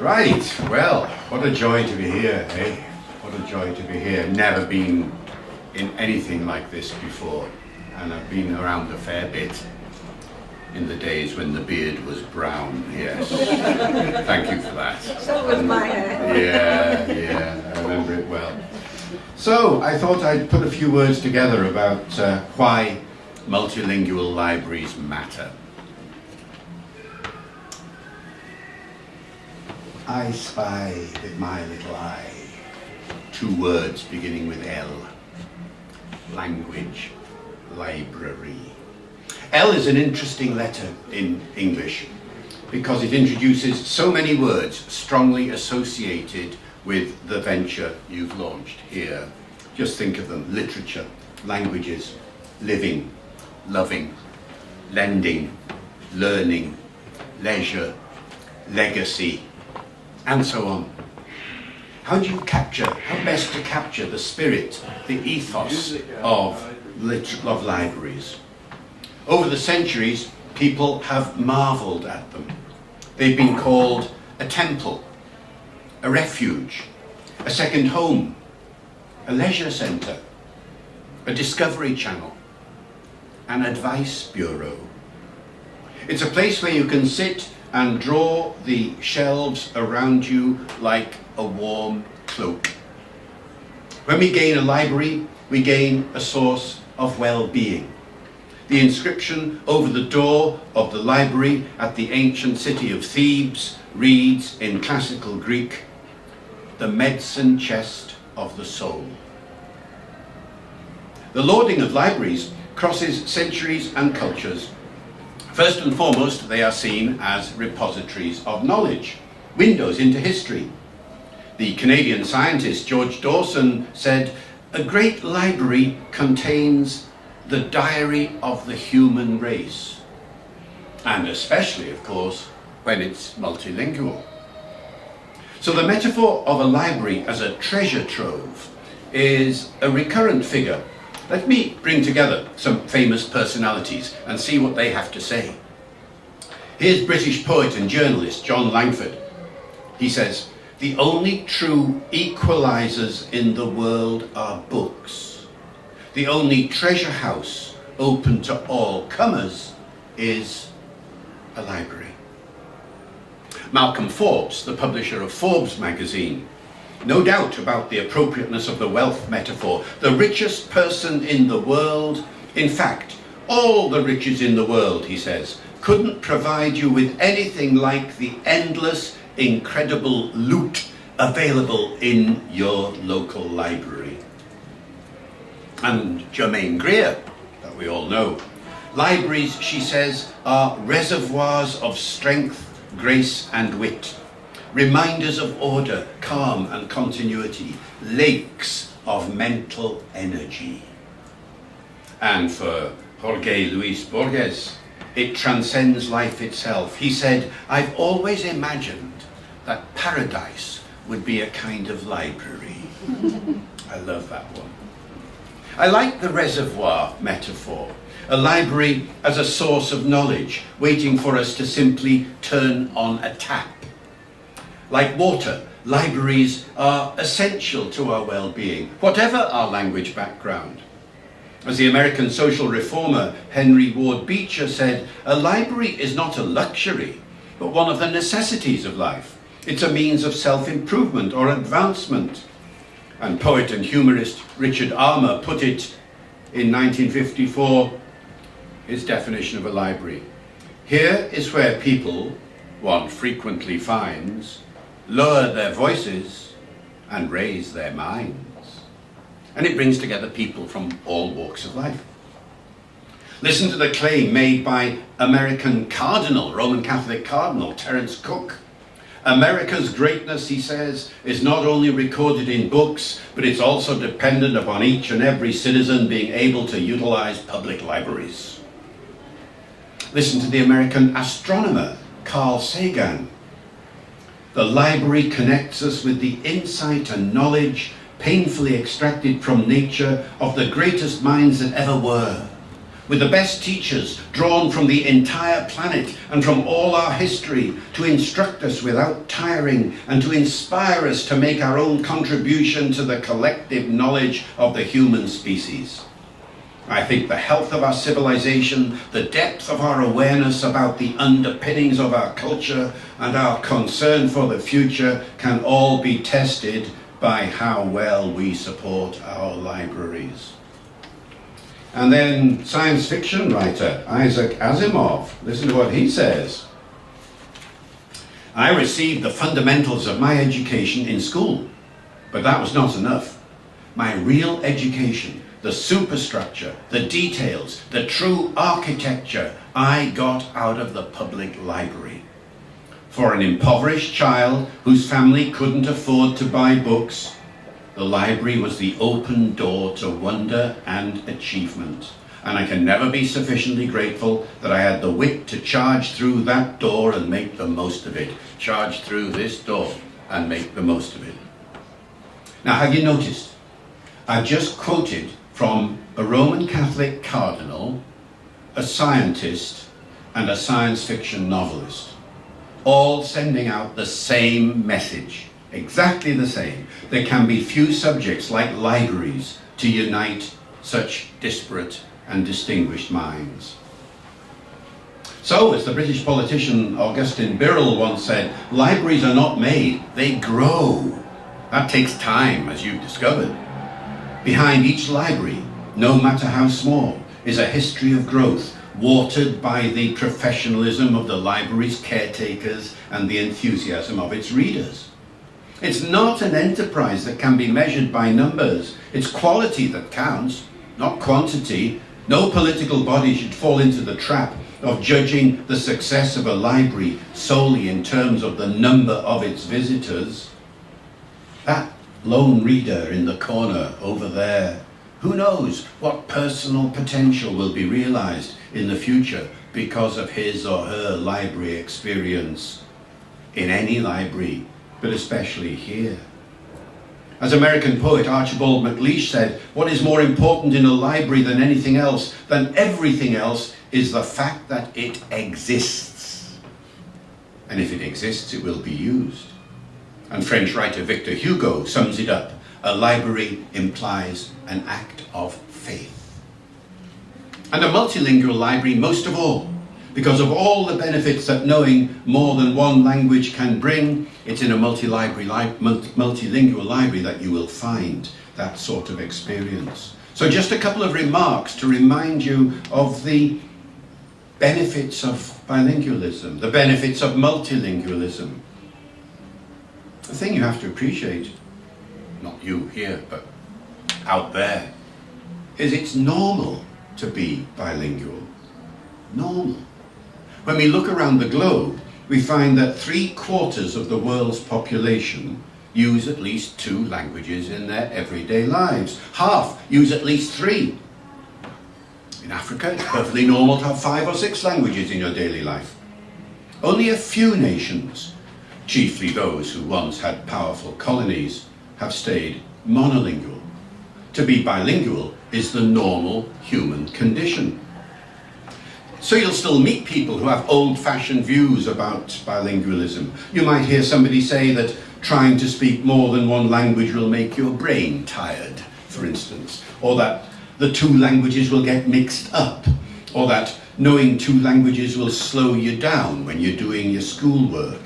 Right, well, what a joy to be here, eh? What a joy to be here. Never been in anything like this before, and I've been around a fair bit in the days when the beard was brown, yes. Thank you for that. So was my hair. Yeah, I remember it well. So, I thought I'd put a few words together about why multilingual libraries matter. I spy with my little eye 2 words beginning with L. Language, library. L is an interesting letter in English because it introduces so many words strongly associated with the venture you've launched here. Just think of them: literature, languages, living, loving, lending, learning, leisure, legacy, and so on. How best to capture the spirit, the ethos of libraries? Over the centuries, people have marveled at them. They've been called a temple, a refuge, a second home, a leisure centre, a discovery channel, an advice bureau. It's a place where you can sit and draw the shelves around you like a warm cloak. When we gain a library, we gain a source of well-being. The inscription over the door of the library at the ancient city of Thebes reads in classical Greek, "The medicine chest of the soul." The lauding of libraries crosses centuries and cultures. First and foremost, they are seen as repositories of knowledge, windows into history. The Canadian scientist George Dawson said, "A great library contains the diary of the human race," and especially, of course, when it's multilingual. So the metaphor of a library as a treasure trove is a recurrent figure. Let me bring together some famous personalities and see what they have to say. Here's British poet and journalist John Langford. He says, "The only true equalizers in the world are books. The only treasure house open to all comers is a library." Malcolm Forbes, the publisher of Forbes magazine, no doubt about the appropriateness of the wealth metaphor. The richest person in the world, in fact, all the riches in the world, he says, couldn't provide you with anything like the endless, incredible loot available in your local library. And Germaine Greer, that we all know. Libraries, she says, are reservoirs of strength, grace and wit. Reminders of order, calm and continuity, lakes of mental energy. And for Jorge Luis Borges, it transcends life itself. He said, "I've always imagined that paradise would be a kind of library." I love that one. I like the reservoir metaphor. A library as a source of knowledge, waiting for us to simply turn on a tap. Like water, libraries are essential to our well-being, whatever our language background. As the American social reformer Henry Ward Beecher said, "A library is not a luxury, but one of the necessities of life. It's a means of self-improvement or advancement." And poet and humorist Richard Armour put it in 1954, his definition of a library: "Here is where people, one frequently finds, lower their voices and raise their minds." And it brings together people from all walks of life. Listen to the claim made by American Cardinal, Roman Catholic Cardinal Terence Cook. "America's greatness," he says, "is not only recorded in books, but it's also dependent upon each and every citizen being able to utilize public libraries." Listen to the American astronomer Carl Sagan. "The library connects us with the insight and knowledge painfully extracted from nature of the greatest minds that ever were. with the best teachers drawn from the entire planet and from all our history to instruct us without tiring and to inspire us to make our own contribution to the collective knowledge of the human species. I think the health of our civilization, the depth of our awareness about the underpinnings of our culture, and our concern for the future can all be tested by how well we support our libraries. And then science fiction writer Isaac Asimov, listen to what he says. I received the fundamentals of my education in school, but that was not enough. My real education, the superstructure, the details, the true architecture, I got out of the public library. For an impoverished child whose family couldn't afford to buy books, the library was the open door to wonder and achievement. And I can never be sufficiently grateful that I had the wit to charge through that door and make the most of it. Charge through this door and make the most of it. Now, have you noticed? I've just quoted from a Roman Catholic cardinal, a scientist, and a science fiction novelist, all sending out the same message, exactly the same. There can be few subjects like libraries to unite such disparate and distinguished minds. So, as the British politician Augustine Birrell once said, libraries are not made, they grow. That takes time, as you've discovered. Behind each library, no matter how small, is a history of growth, watered by the professionalism of the library's caretakers and the enthusiasm of its readers. It's not an enterprise that can be measured by numbers. It's quality that counts, not quantity. No political body should fall into the trap of judging the success of a library solely in terms of the number of its visitors. That lone reader in the corner over there, who knows what personal potential will be realized in the future because of his or her library experience in any library, but especially here. As American poet Archibald MacLeish said, what is more important in a library than anything else, than everything else, is the fact that it exists. And if it exists, it will be used. And French writer Victor Hugo sums it up. A library implies an act of faith. And a multilingual library most of all, because of all the benefits that knowing more than one language can bring. It's in a multilingual library that you will find that sort of experience. So just a couple of remarks to remind you of the benefits of bilingualism, the benefits of multilingualism. The thing you have to appreciate, not you here, but out there, is it's normal to be bilingual. Normal. When we look around the globe, we find that 3/4 of the world's population use at least 2 languages in their everyday lives. Half use at least 3. In Africa, it's perfectly normal to have 5 or 6 languages in your daily life. Only a few nations, chiefly those who once had powerful colonies, have stayed monolingual. To be bilingual is the normal human condition. So you'll still meet people who have old-fashioned views about bilingualism. You might hear somebody say that trying to speak more than one language will make your brain tired, for instance, or that the 2 languages will get mixed up, or that knowing 2 languages will slow you down when you're doing your schoolwork.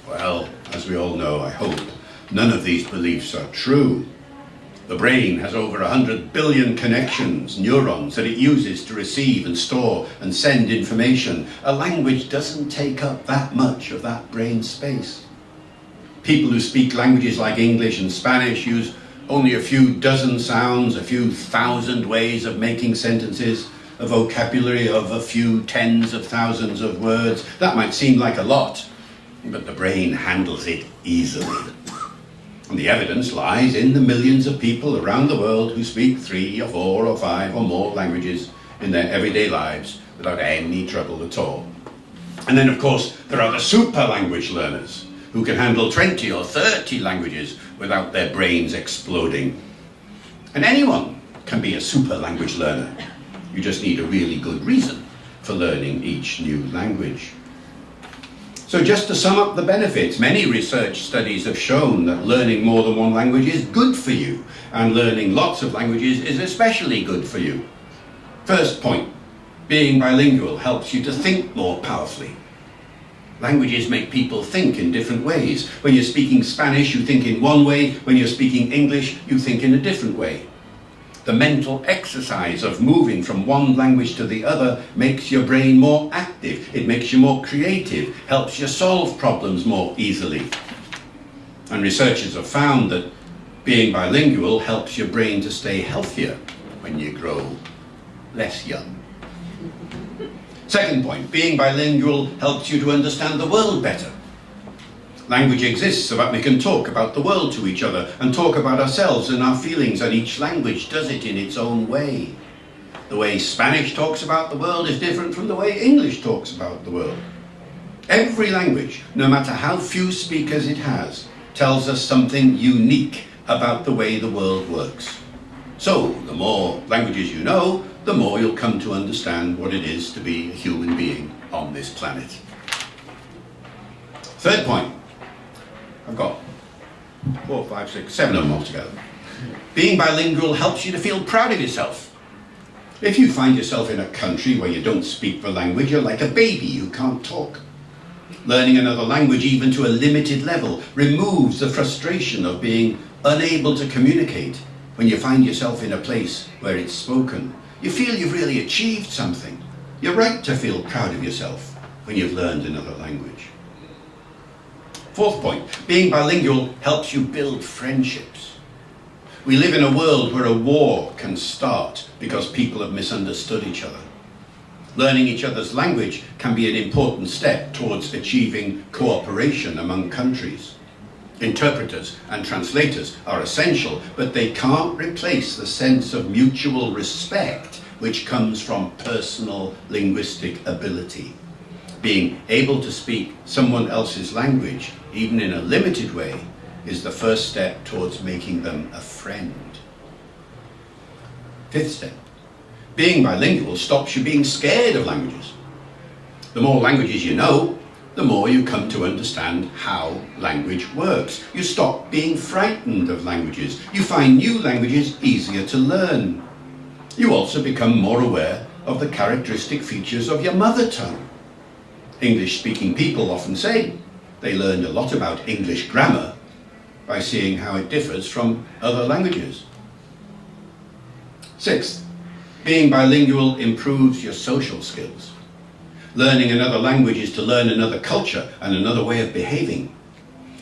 Well, as we all know, I hope, none of these beliefs are true. The brain has over 100 billion connections, neurons, that it uses to receive and store and send information. A language doesn't take up that much of that brain space. People who speak languages like English and Spanish use only a few dozen sounds, a few thousand ways of making sentences, a vocabulary of a few tens of thousands of words. That might seem like a lot, but the brain handles it easily. And the evidence lies in the millions of people around the world who speak 3 or 4 or 5 or more languages in their everyday lives without any trouble at all. And then, of course, there are the super language learners who can handle 20 or 30 languages without their brains exploding. And anyone can be a super language learner. You just need a really good reason for learning each new language. So just to sum up the benefits, many research studies have shown that learning more than one language is good for you, and learning lots of languages is especially good for you. First point, being bilingual helps you to think more powerfully. Languages make people think in different ways. When you're speaking Spanish, you think in one way. When you're speaking English, you think in a different way. The mental exercise of moving from one language to the other makes your brain more active. It makes you more creative, helps you solve problems more easily. And researchers have found that being bilingual helps your brain to stay healthier when you grow less young. Second point, being bilingual helps you to understand the world better. Language exists so that we can talk about the world to each other and talk about ourselves and our feelings, and each language does it in its own way. The way Spanish talks about the world is different from the way English talks about the world. Every language, no matter how few speakers it has, tells us something unique about the way the world works. So, the more languages you know, the more you'll come to understand what it is to be a human being on this planet. Third point. I've got 4, 5, 6, 7 of them altogether. Being bilingual helps you to feel proud of yourself. If you find yourself in a country where you don't speak the language, you're like a baby who can't talk. Learning another language, even to a limited level, removes the frustration of being unable to communicate when you find yourself in a place where it's spoken. You feel you've really achieved something. You're right to feel proud of yourself when you've learned another language. Fourth point, being bilingual helps you build friendships. We live in a world where a war can start because people have misunderstood each other. Learning each other's language can be an important step towards achieving cooperation among countries. Interpreters and translators are essential, but they can't replace the sense of mutual respect which comes from personal linguistic ability. Being able to speak someone else's language, even in a limited way, is the first step towards making them a friend. Fifth step, being bilingual stops you being scared of languages. The more languages you know, the more you come to understand how language works. You stop being frightened of languages. You find new languages easier to learn. You also become more aware of the characteristic features of your mother tongue. English-speaking people often say they learned a lot about English grammar by seeing how it differs from other languages. Sixth, being bilingual improves your social skills. Learning another language is to learn another culture and another way of behaving.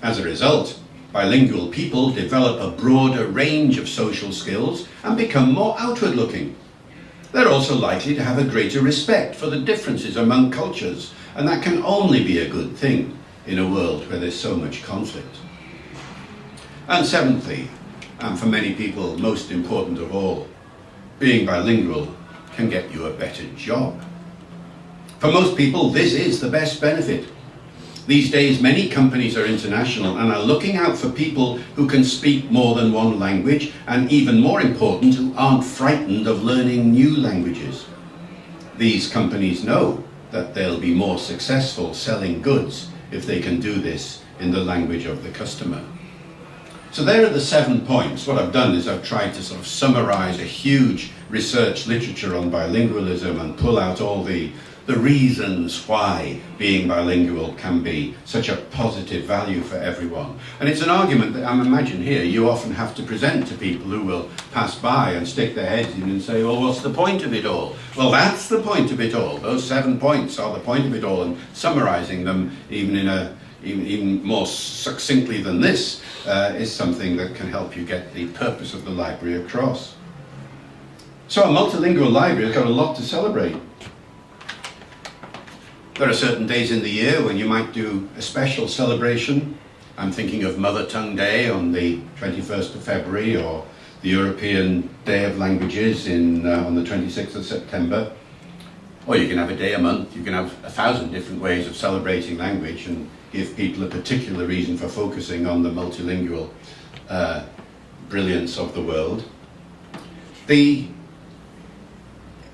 As a result, bilingual people develop a broader range of social skills and become more outward-looking. They're also likely to have a greater respect for the differences among cultures, and that can only be a good thing in a world where there's so much conflict. And seventhly, and for many people most important of all, being bilingual can get you a better job. For most people, this is the best benefit. These days, many companies are international and are looking out for people who can speak more than one language, and even more important, who aren't frightened of learning new languages. These companies know that they'll be more successful selling goods if they can do this in the language of the customer. So there are the 7 points. What I've done is I've tried to sort of summarize a huge research literature on bilingualism and pull out all the reasons why being bilingual can be such a positive value for everyone. And it's an argument that I imagine here you often have to present to people who will pass by and stick their heads in and say, well, what's the point of it all? Well, that's the point of it all. Those 7 points are the point of it all, and summarizing them even more succinctly than this is something that can help you get the purpose of the library across. So a multilingual library has got a lot to celebrate. There are certain days in the year when you might do a special celebration. I'm thinking of Mother Tongue Day on the 21st of February, or the European Day of Languages on the 26th of September. Or you can have a day a month. You can have 1,000 different ways of celebrating language and give people a particular reason for focusing on the multilingual brilliance of the world.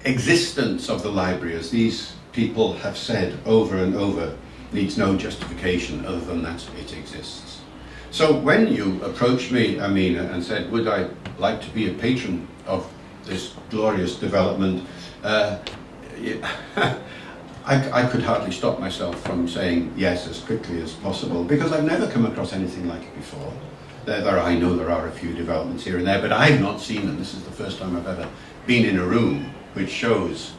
existence of the library, as these people have said over and over, needs no justification other than that it exists. So when you approached me, Amina, and said, would I like to be a patron of this glorious development, I could hardly stop myself from saying yes as quickly as possible, because I've never come across anything like it before. I know there are a few developments here and there, but I've not seen them. This is the first time I've ever been in a room which shows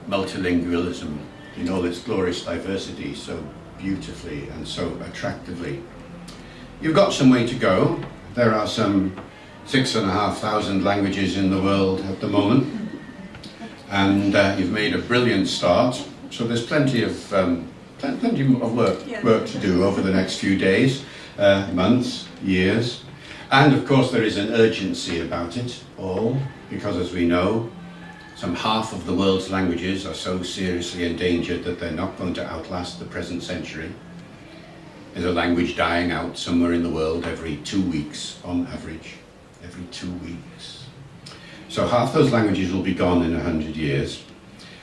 multilingualism in all its glorious diversity so beautifully and so attractively. You've got some way to go. There are some 6,500 languages in the world at the moment, and you've made a brilliant start. So there's plenty of work to do over the next few days, months, years. And of course there is an urgency about it all, because as we know, some half of the world's languages are so seriously endangered that they're not going to outlast the present century. There's a language dying out somewhere in the world every 2 weeks on average, every 2 weeks. So half those languages will be gone in 100 years.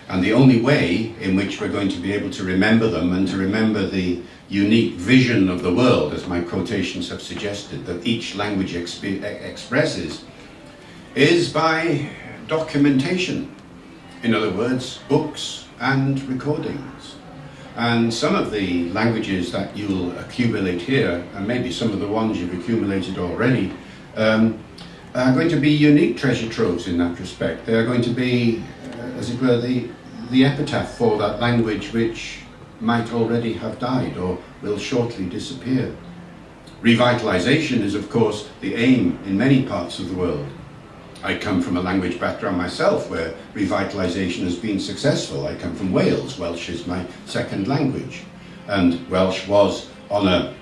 And the only way in which we're going to be able to remember them and to remember the unique vision of the world, as my quotations have suggested, that each language expresses, is by documentation. In other words, books and recordings. And some of the languages that you'll accumulate here, and maybe some of the ones you've accumulated already, are going to be unique treasure troves in that respect. They are going to be, as it were, the epitaph for that language which might already have died or will shortly disappear. Revitalization is, of course, the aim in many parts of the world. I come from a language background myself where revitalization has been successful. I come from Wales. Welsh is my second language. And Welsh was on a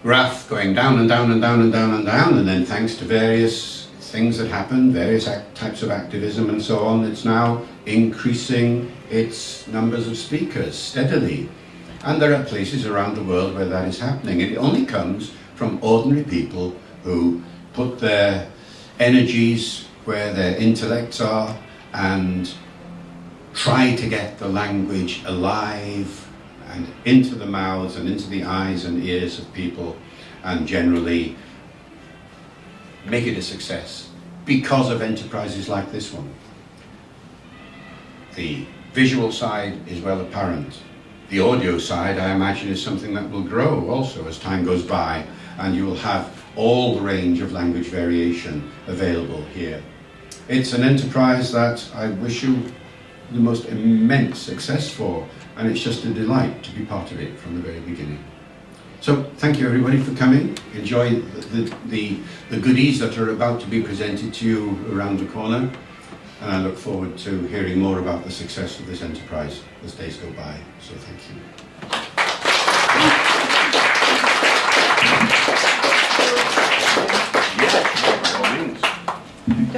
graph going down and down and down and down and down, and then thanks to various things that happened, various types of activism and so on, it's now increasing its numbers of speakers steadily. And there are places around the world where that is happening. It only comes from ordinary people who put their energies where their intellects are and try to get the language alive and into the mouths and into the eyes and ears of people, and generally make it a success because of enterprises like this one. The visual side is well apparent. The audio side, I imagine, is something that will grow also as time goes by, and you will have all the range of language variation available here. It's an enterprise that I wish you the most immense success for, and it's just a delight to be part of it from the very beginning. So thank you everybody for coming. Enjoy the goodies that are about to be presented to you around the corner, and I look forward to hearing more about the success of this enterprise as days go by. So thank you.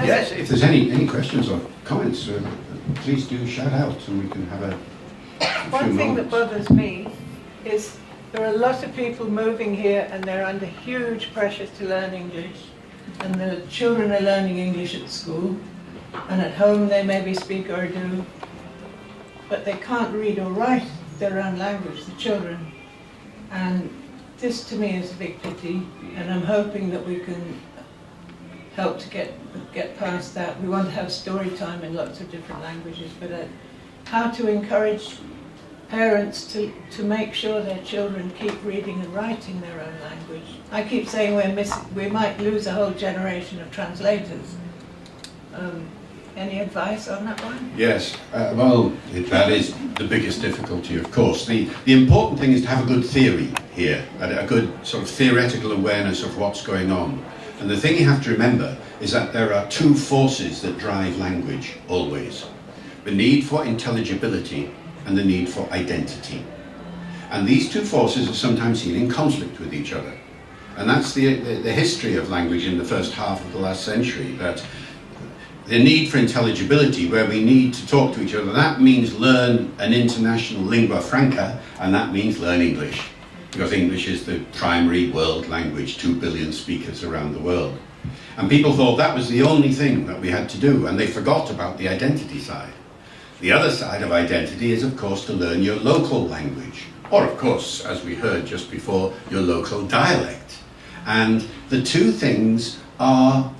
Yes, if there's any questions or comments, please do shout out and we can have a One thing that bothers me is there are a lot of people moving here and they're under huge pressure to learn English, and the children are learning English at school, and at home they maybe speak Urdu, but they can't read or write their own language, the children. And this to me is a big pity, and I'm hoping that we can help to get past that. We want to have story time in lots of different languages, but how to encourage parents to make sure their children keep reading and writing their own language. I keep saying we might lose a whole generation of translators. Any advice on that one? Yes, well, that is the biggest difficulty, of course. The important thing is to have a good theory here, a good sort of theoretical awareness of what's going on. And the thing you have to remember is that there are two forces that drive language always. The need for intelligibility and the need for identity. And these two forces are sometimes seen in conflict with each other. And that's the history of language in the first half of the last century, that the need for intelligibility, where we need to talk to each other, that means learn an international lingua franca, and that means learn English, because English is the primary world language, 2 billion speakers around the world. And people thought that was the only thing that we had to do, and they forgot about the identity side. The other side of identity is, of course, to learn your local language, or, of course, as we heard just before, your local dialect. And the two things are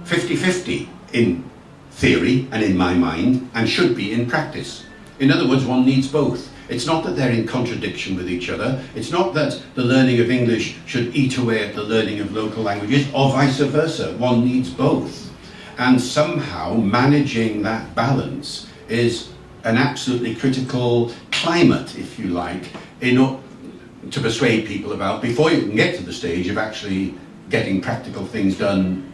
50-50 in theory and in my mind, and should be in practice. In other words, one needs both. It's not that they're in contradiction with each other. It's not that the learning of English should eat away at the learning of local languages, or vice versa. One needs both. And somehow managing that balance is an absolutely critical climate, if you like, to persuade people about before you can get to the stage of actually getting practical things done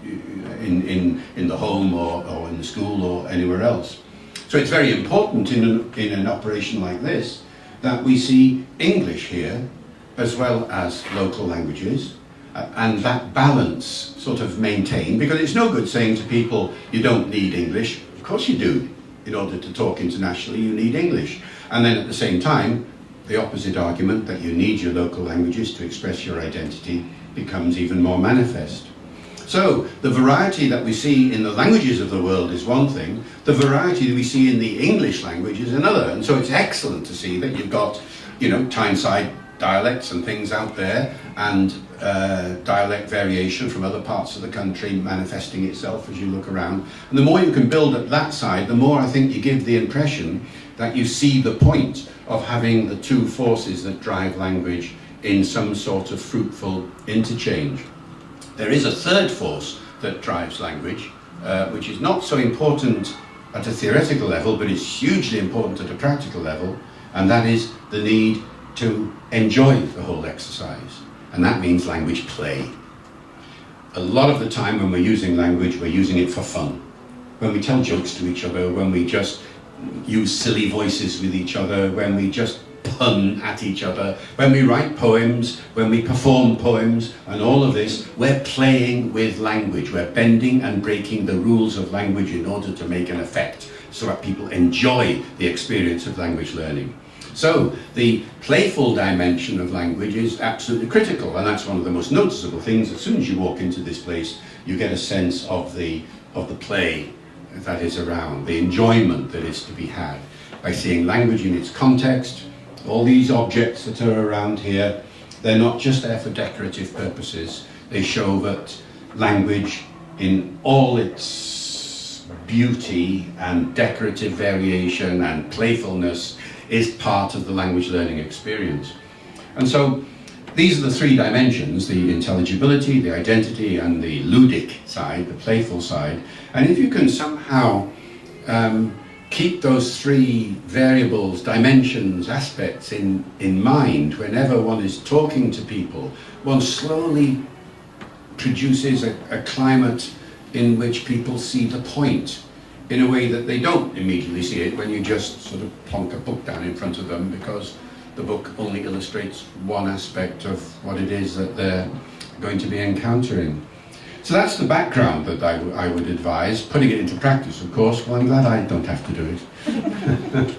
in the home or in the school or anywhere else. So it's very important in an operation like this that we see English here as well as local languages, and that balance sort of maintained, because it's no good saying to people you don't need English. Of course you do. In order to talk internationally you need English. And then at the same time the opposite argument that you need your local languages to express your identity becomes even more manifest. So the variety that we see in the languages of the world is one thing, the variety that we see in the English language is another. And so it's excellent to see that you've got, Tyneside dialects and things out there, and dialect variation from other parts of the country manifesting itself as you look around. And the more you can build at that side, the more I think you give the impression that you see the point of having the two forces that drive language in some sort of fruitful interchange. There is a third force that drives language, which is not so important at a theoretical level, but is hugely important at a practical level, and that is the need to enjoy the whole exercise. And that means language play. A lot of the time when we're using language, we're using it for fun. When we tell jokes to each other, when we just use silly voices with each other, when we just pun at each other, when we write poems, when we perform poems, and all of this, we're playing with language. We're bending and breaking the rules of language in order to make an effect, so that people enjoy the experience of language learning. So the playful dimension of language is absolutely critical, and that's one of the most noticeable things. As soon as you walk into this place, you get a sense of the play that is around, the enjoyment that is to be had by seeing language in its context. All these objects that are around here, they're not just there for decorative purposes. They show that language in all its beauty and decorative variation and playfulness is part of the language learning experience. And so these are the three dimensions: the intelligibility, the identity, and the ludic side, the playful side. And if you can somehow keep those three variables, dimensions, aspects in mind whenever one is talking to people, one slowly produces a climate in which people see the point in a way that they don't immediately see it when you just sort of plonk a book down in front of them, because the book only illustrates one aspect of what it is that they're going to be encountering. So that's the background that I would advise. Putting it into practice, of course, well, I'm glad I don't have to do it.